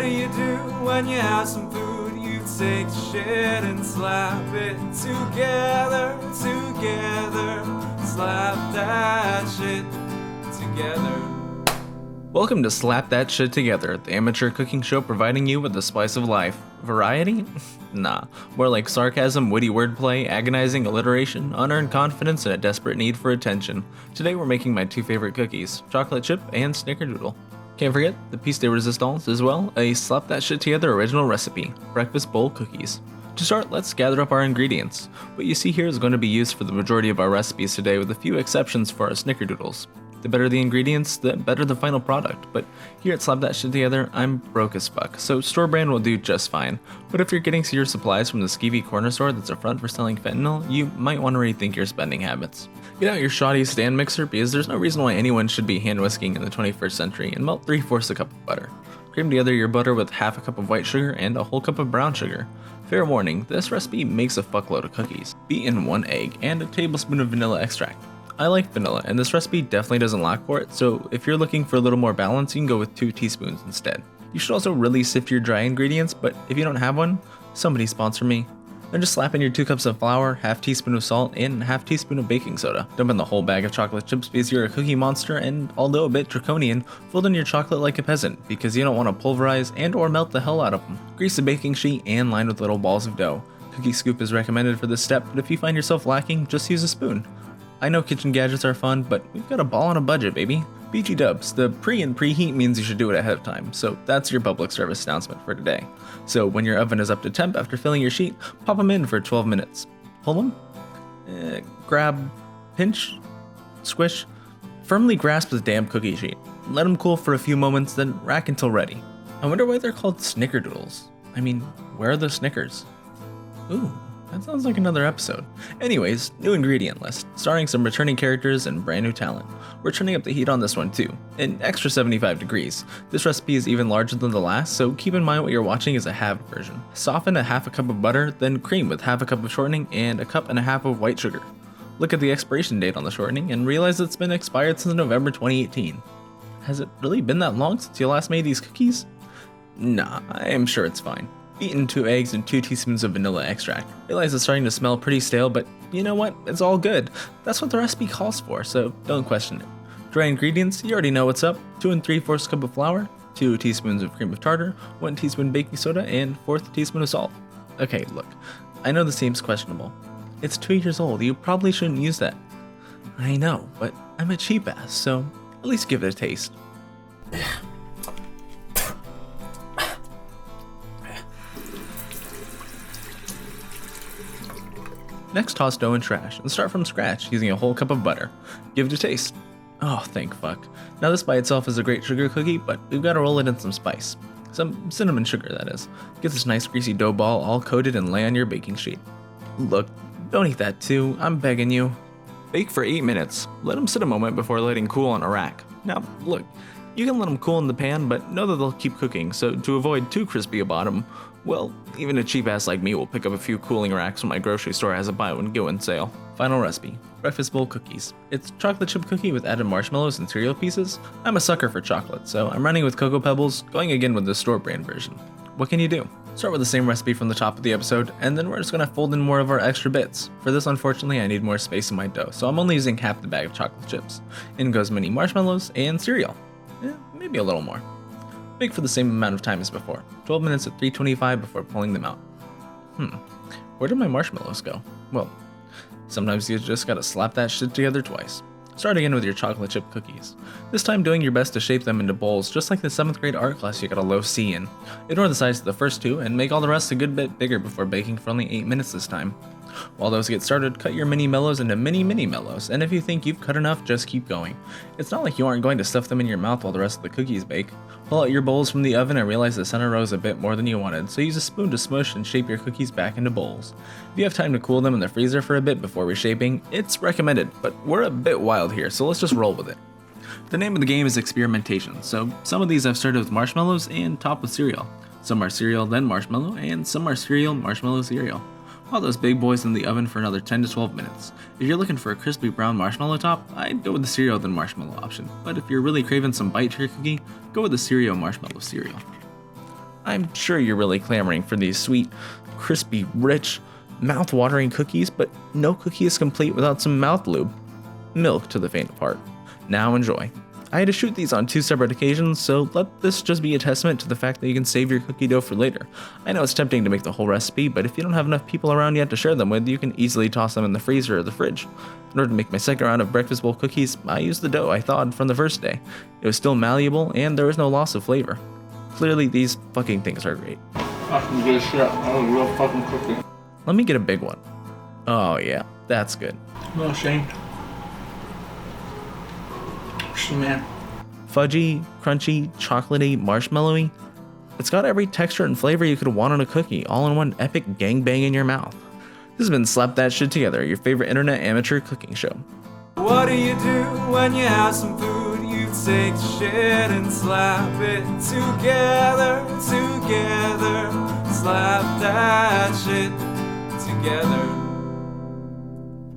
do you do when you have some food? You take shit and slap it together, together. Slap that shit together. Welcome to Slap That Shit Together, the amateur cooking show providing you with the spice of life. Variety? Nah, more like sarcasm, witty wordplay, agonizing alliteration, unearned confidence, and a desperate need for attention. Today we're making my two favorite cookies, chocolate chip and snickerdoodle. Can't forget the piece de resistance as well, a Slap That Shit Together original recipe, breakfast bowl cookies. To start, let's gather up our ingredients. What you see here is going to be used for the majority of our recipes today, with a few exceptions for our snickerdoodles. The better the ingredients, the better the final product, but here at Slap That Shit Together, I'm broke as fuck, so store brand will do just fine. But if you're getting your supplies from the skeevy corner store that's a front for selling fentanyl, you might want to rethink your spending habits. Get out your shoddy stand mixer, because there's no reason why anyone should be hand whisking in the 21st century, and melt 3/4 a cup of butter. Cream together your butter with half a cup of white sugar and a whole cup of brown sugar. Fair warning, this recipe makes a fuckload of cookies. Beat in 1 egg and a tablespoon of vanilla extract. I like vanilla, and this recipe definitely doesn't lack for it, so if you're looking for a little more balance, you can go with 2 teaspoons instead. You should also really sift your dry ingredients, but if you don't have one, somebody sponsor me. Then just slap in your 2 cups of flour, half teaspoon of salt, and half teaspoon of baking soda. Dump in the whole bag of chocolate chips because you're a cookie monster, and although a bit draconian, fold in your chocolate like a peasant because you don't want to pulverize and or melt the hell out of them. Grease the baking sheet and line with little balls of dough. Cookie scoop is recommended for this step, but if you find yourself lacking, just use a spoon. I know kitchen gadgets are fun, but we've got a ball on a budget, baby. BG dubs, the pre and preheat means you should do it ahead of time, so that's your public service announcement for today. So when your oven is up to temp after filling your sheet, pop them in for 12 minutes. Pull them, grab, pinch, squish, firmly grasp the damn cookie sheet. Let them cool for a few moments, then rack until ready. I wonder why they're called snickerdoodles. I mean, where are the Snickers? Ooh. That sounds like another episode. Anyways, new ingredient list, starring some returning characters and brand new talent. We're turning up the heat on this one too, an extra 75 degrees. This recipe is even larger than the last, so keep in mind what you're watching is a halved version. Soften a half a cup of butter, then cream with half a cup of shortening and a cup and a half of white sugar. Look at the expiration date on the shortening and realize it's been expired since November 2018. Has it really been that long since you last made these cookies? Nah, I am sure it's fine. Beat in 2 eggs and 2 teaspoons of vanilla extract. Realize it's starting to smell pretty stale, but you know what? It's all good. That's what the recipe calls for, so don't question it. Dry ingredients, you already know what's up. 2 3/4 cup of flour, 2 teaspoons of cream of tartar, 1 teaspoon baking soda, and 1/4 teaspoon of salt. Okay, look, I know this seems questionable. It's 2 years old, you probably shouldn't use that. I know, but I'm a cheap ass, so at least give it a taste. Next, toss dough in trash and start from scratch using a whole cup of butter. Give it a taste. Oh, thank fuck. Now this by itself is a great sugar cookie, but we've got to roll it in some spice. Some cinnamon sugar, that is. Get this nice greasy dough ball all coated and lay on your baking sheet. Look, don't eat that too, I'm begging you. Bake for 8 minutes. Let them sit a moment before letting cool on a rack. Now, look, you can let them cool in the pan, but know that they'll keep cooking, so to avoid too crispy a bottom, well, even a cheap ass like me will pick up a few cooling racks when my grocery store has a buy one get one sale. Final recipe, breakfast bowl cookies. It's chocolate chip cookie with added marshmallows and cereal pieces. I'm a sucker for chocolate, so I'm running with Cocoa Pebbles, going again with the store brand version. What can you do? Start with the same recipe from the top of the episode, and then we're just gonna fold in more of our extra bits. For this, unfortunately, I need more space in my dough, so I'm only using half the bag of chocolate chips. In goes mini marshmallows and cereal. Maybe a little more. Bake for the same amount of time as before, 12 minutes at 325 before pulling them out. Where did my marshmallows go? Well, sometimes you just gotta slap that shit together twice. Start again with your chocolate chip cookies. This time doing your best to shape them into bowls, just like the 7th grade art class you got a low C in. Ignore the size of the first 2 and make all the rest a good bit bigger before baking for only 8 minutes this time. While those get started, cut your mini mellows into mini mellows, and if you think you've cut enough, just keep going. It's not like you aren't going to stuff them in your mouth while the rest of the cookies bake. Pull out your bowls from the oven and realize the center row is a bit more than you wanted, so use a spoon to smush and shape your cookies back into bowls. If you have time to cool them in the freezer for a bit before reshaping, it's recommended, but we're a bit wild here, so let's just roll with it. The name of the game is experimentation, so some of these I've started with marshmallows and topped with cereal. Some are cereal then marshmallow, and some are cereal, marshmallow, cereal. Pop those big boys in the oven for another 10 to 12 minutes. If you're looking for a crispy brown marshmallow top, I'd go with the cereal then marshmallow option, but if you're really craving some bite to your cookie, go with the cereal marshmallow cereal. I'm sure you're really clamoring for these sweet, crispy, rich, mouth-watering cookies, but no cookie is complete without some mouth lube. Milk to the faint of heart. Now enjoy. I had to shoot these on 2 separate occasions, so let this just be a testament to the fact that you can save your cookie dough for later. I know it's tempting to make the whole recipe, but if you don't have enough people around yet to share them with, you can easily toss them in the freezer or the fridge. In order to make my second round of breakfast bowl cookies, I used the dough I thawed from the first day. It was still malleable, and there was no loss of flavor. Clearly, these fucking things are great. Fucking good shit. That was a real fucking cookie. Let me get a big one. Oh yeah, that's good. I'm not ashamed. Man. Fudgy, crunchy, chocolatey, marshmallowy. It's got every texture and flavor you could want on a cookie, all in one epic gangbang in your mouth. This has been Slap That Shit Together, your favorite internet amateur cooking show. What do you do when you have some food? You take the shit and slap it together, together. Slap that shit together.